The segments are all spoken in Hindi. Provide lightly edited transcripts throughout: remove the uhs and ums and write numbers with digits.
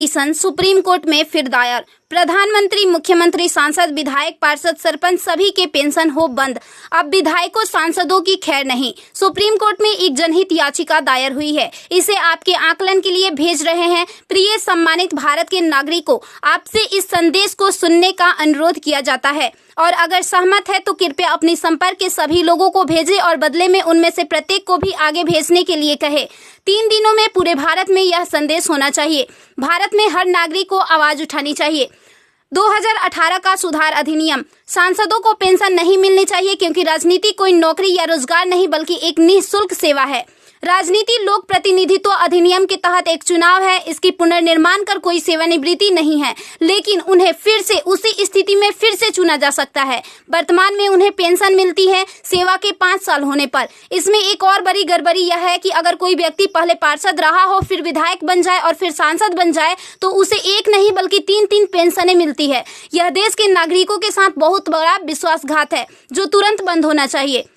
पिटीशन सुप्रीम कोर्ट में फिर दायर। प्रधानमंत्री, मुख्यमंत्री, सांसद, विधायक, पार्षद, सरपंच सभी के पेंशन हो बंद। अब विधायकों, सांसदों की खैर नहीं। सुप्रीम कोर्ट में एक जनहित याचिका दायर हुई है। इसे आपके आकलन के लिए भेज रहे हैं। प्रिय सम्मानित भारत के नागरिकों, आपसे इस संदेश को सुनने का अनुरोध किया जाता है और अगर सहमत है तो कृपया अपने संपर्क के सभी लोगों को भेजें और बदले में उनमें से प्रत्येक को भी आगे भेजने के लिए कहे। 3 दिनों में पूरे भारत में यह संदेश होना चाहिए। भारत में हर नागरिक को आवाज उठानी चाहिए। 2018 का सुधार अधिनियम। सांसदों को पेंशन नहीं मिलनी चाहिए क्योंकि राजनीति कोई नौकरी या रोजगार नहीं बल्कि एक निःशुल्क सेवा है। राजनीति लोक प्रतिनिधित्व अधिनियम के तहत एक चुनाव है। इसकी पुनर्निर्माण कर कोई सेवानिवृत्ति नहीं है, लेकिन उन्हें फिर से उसी स्थिति में फिर से चुना जा सकता है। वर्तमान में उन्हें पेंशन मिलती है सेवा के 5 साल होने पर। इसमें एक और बड़ी गड़बड़ी यह है कि अगर कोई व्यक्ति पहले पार्षद रहा हो, फिर विधायक बन जाए और फिर सांसद बन जाए तो उसे एक नहीं बल्कि 3-3 पेंशनें मिलती है। यह देश के नागरिकों के साथ बहुत बड़ा विश्वासघात है जो तुरंत बंद होना चाहिए।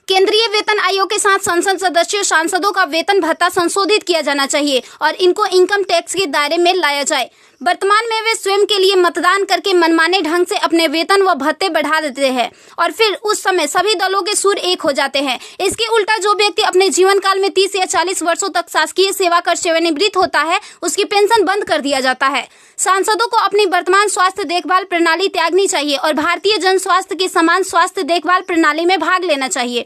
केंद्रीय वेतन आयोग के साथ संसद सदस्यों, सांसदों का वेतन भत्ता संशोधित किया जाना चाहिए और इनको इनकम टैक्स के दायरे में लाया जाए। वर्तमान में वे स्वयं के लिए मतदान करके मनमाने ढंग से अपने वेतन व भत्ते बढ़ा देते हैं और फिर उस समय सभी दलों के सुर एक हो जाते हैं। इसके उल्टा जो व्यक्ति अपने जीवन काल में 30 या 40 वर्षों तक शासकीय सेवा कर सेवानिवृत्त होता है, उसकी पेंशन बंद कर दिया जाता है। सांसदों को अपनी वर्तमान स्वास्थ्य देखभाल प्रणाली त्यागनी चाहिए और भारतीय जन स्वास्थ्य के समान स्वास्थ्य देखभाल प्रणाली में भाग लेना चाहिए।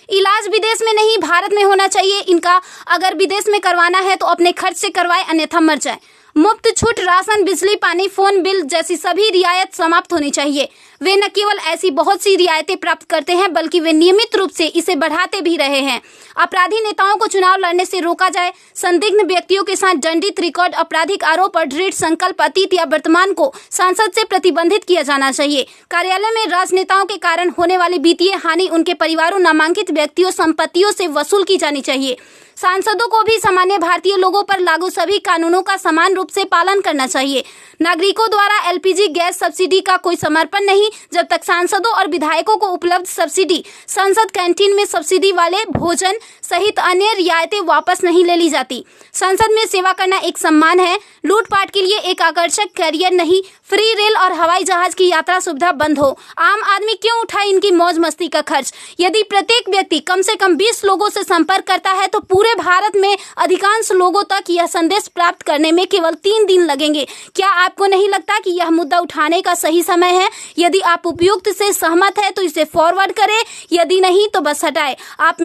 इलाज विदेश में नहीं, भारत में होना चाहिए। इनका अगर विदेश में करवाना है तो अपने खर्च से करवाए, अन्यथा मर जाए। मुफ्त छूट, राशन, बिजली, पानी, फोन बिल जैसी सभी रियायत समाप्त होनी चाहिए। वे न केवल ऐसी बहुत सी रियायतें प्राप्त करते हैं बल्कि वे नियमित रूप से इसे बढ़ाते भी रहे हैं। अपराधी नेताओं को चुनाव लड़ने से रोका जाए। संदिग्ध व्यक्तियों के साथ दंडित रिकॉर्ड, आपराधिक आरोप और दृढ़ संकल्प अतीत या वर्तमान को संसद से प्रतिबंधित किया जाना चाहिए। कार्यालय में राजनेताओं के कारण होने वाली वित्तीय हानि उनके परिवारों, नामांकित व्यक्तियों, संपत्तियों से वसूल की जानी चाहिए। सांसदों को भी सामान्य भारतीय लोगों पर लागू सभी कानूनों का समान रूप से पालन करना चाहिए। नागरिकों द्वारा एलपीजी गैस सब्सिडी का कोई समर्पण नहीं जब तक सांसदों और विधायकों को उपलब्ध सब्सिडी, संसद कैंटीन में सब्सिडी वाले भोजन सहित अन्य रियायतें वापस नहीं ले ली जाती। संसद में सेवा करना एक सम्मान है, लूटपाट के लिए एक आकर्षक कैरियर नहीं। फ्री रेल और हवाई जहाज की यात्रा सुविधा बंद हो। आम आदमी क्यों उठाए इनकी मौज मस्ती का खर्च? यदि प्रत्येक व्यक्ति कम से कम 20 लोगों से संपर्क करता है तो पूरे भारत में अधिकांश लोगों तक यह संदेश प्राप्त करने में केवल 3 दिन लगेंगे। क्या आपको नहीं लगता कि यह मुद्दा उठाने का सही समय है? यदि आप उपयुक्त से सहमत है तो इसे फॉरवर्ड करें, यदि नहीं तो बस हटाएं। आप